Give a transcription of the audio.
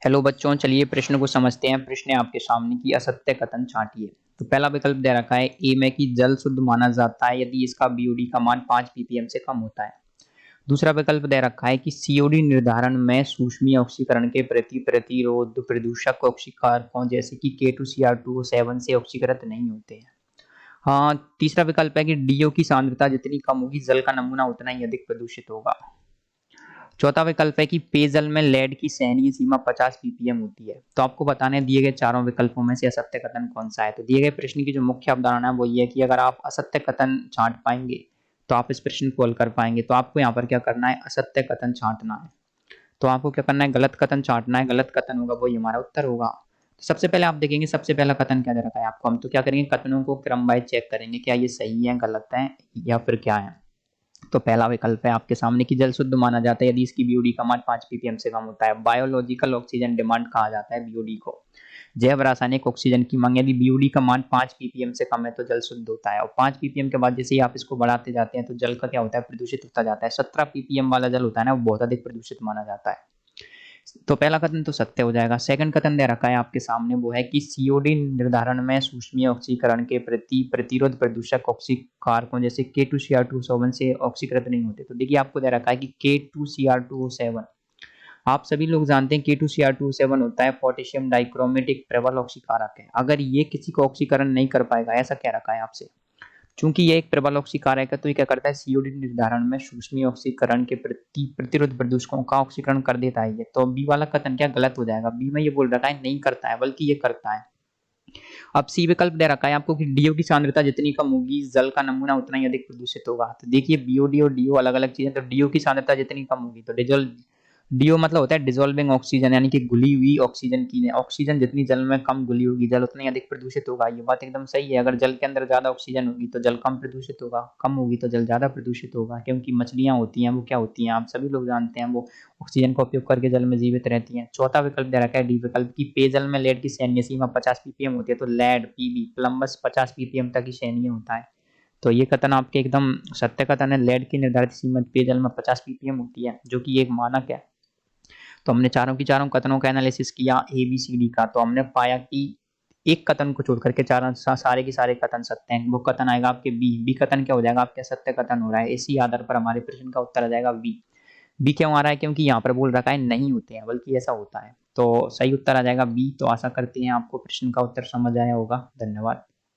Hello बच्चों, चलिए प्रश्न को समझते हैं। प्रश्न है आपके सामने कि असत्य कथन छांटिए। तो पहला विकल्प दे रखा है ए में कि जल शुद्ध माना जाता है यदि इसका बीओडी का मान 5 ppm से कम होता है। दूसरा विकल्प दे रखा है कि सीओडी निर्धारण में सूक्ष्मीय ऑक्सीकरण के प्रति प्रतिरोध प्रदूषक ऑक्सीकारकों जैसे कि K2Cr2O7 से ऑक्सीकृत नहीं होते हैं। हाँ, तीसरा विकल्प है कि डीओ की सांद्रता जितनी कम होगी जल का नमूना उतना ही अधिक प्रदूषित होगा। चौथा विकल्प है कि पेयजल में लेड की सहनीय सीमा 50 ppm होती है। तो आपको बताना है दिए गए चारों विकल्पों में से असत्य कथन कौन सा है। तो दिए गए प्रश्न की जो मुख्य अवधारणा है वो ये है कि अगर आप असत्य कथन छांट पाएंगे तो आप इस प्रश्न को हल कर पाएंगे। तो आपको यहाँ पर क्या करना है, असत्य कथन छांटना है। तो आपको क्या करना है, गलत कथन छांटना है। गलत कथन होगा वही हमारा उत्तर होगा। तो सबसे पहले आप देखेंगे सबसे पहला कथन क्या दे रखा है आपको। हम तो क्या करेंगे, कथनों को क्रम वाइज चेक करेंगे क्या ये सही है, गलत है या फिर क्या है। तो पहला विकल्प है आपके सामने कि जल शुद्ध माना जाता है यदि इसकी बीओडी का मान 5 ppm से कम होता है। बायोलॉजिकल ऑक्सीजन डिमांड कहा जाता है बीओडी को। जैव रासायनिक ऑक्सीजन की मांग, यदि बीओडी का मान 5 ppm से कम है तो जल शुद्ध होता है। और 5 ppm के बाद जैसे ही आप इसको बढ़ाते जाते हैं तो जल का क्या होता है, प्रदूषित होता जाता है। 17 ppm वाला जल होता है ना, वो बहुत अधिक प्रदूषित माना जाता है। तो पहला कथन तो सत्य हो जाएगा। सेकंड कथन दे रखा है आपके सामने, वो है कि सीओडी निर्धारण में सूक्ष्मीय ऑक्सीकरण के प्रति प्रतिरोध प्रदूषक ऑक्सीकारकों जैसे K2Cr2O7 से ऑक्सीकृत नहीं होते। तो देखिए आपको दे रखा है कि K2Cr2O7, आप सभी लोग जानते हैं K2Cr2O7 होता है पोटेशियम डाइक्रोमेट, एक प्रबल ऑक्सीकारक है। अगर ये किसी को ऑक्सीकरण नहीं कर पाएगा, ऐसा कह रखा है आपसे, चूंकि ये एक प्रबल ऑक्सीकारक है तो ये क्या करता है, सीओडी निर्धारण में सूक्ष्मीय ऑक्सीकरण के प्रति प्रतिरोध प्रदूषकों का ऑक्सीकरण कर देता है ये। तो बी वाला कथन क्या गलत हो जाएगा। बी में ये बोल रखा है नहीं करता है, बल्कि ये करता है। अब सी विकल्प दे रखा है आपको कि डीओ की सांद्रता जितनी कम होगी जल का नमूना उतना ही अधिक प्रदूषित होगा। तो देखिए बीओडी और डीओ अलग अलग चीजें। तो डीओ की सांद्रता जितनी कम होगी तो डिजोल्व, डीओ मतलब होता है डिजोल्विंग ऑक्सीजन, यानी कि घुली हुई ऑक्सीजन की। ऑक्सीजन जितनी जल में कम घुली होगी जल उतना ही अधिक प्रदूषित होगा। ये बात एकदम सही है। अगर जल के अंदर ज्यादा ऑक्सीजन होगी तो जल कम प्रदूषित होगा, कम होगी तो जल ज्यादा प्रदूषित होगा। क्योंकि मछलियां होती हैं वो क्या होती हैं, आप सभी लोग जानते हैं, वो ऑक्सीजन का उपयोग करके जल में जीवित रहती हैं। चौथा विकल्प दे रखा है डी विकल्प की पेयजल में लेड की सैन्य सीमा 50 ppm होती है। तो लेड, पीबी, प्लम्बस 50 ppm तक ही सैन्य होता है। तो ये कथन आपके एकदम सत्य कथन है। लेड की निर्धारित सीमा पेयजल में 50 ppm होती है, जो कि एक मानक है। तो हमने चारों की चारों कथनों का एनालिसिस किया ए बी सी डी का, तो हमने पाया कि एक कथन को छोड़ करके चारों सारे के सारे कथन सत्य हैं। वो कथन आएगा आपके बी। बी कथन क्या हो जाएगा, आपके सत्य कथन हो रहा है। इसी आधार पर हमारे प्रश्न का उत्तर आ जाएगा बी। बी क्यों आ रहा है, क्योंकि यहाँ पर बोल रखा है नहीं होते हैं, बल्कि ऐसा होता है। तो सही उत्तर आ जाएगा बी। तो आशा करते हैं आपको प्रश्न का उत्तर समझ आया होगा। धन्यवाद।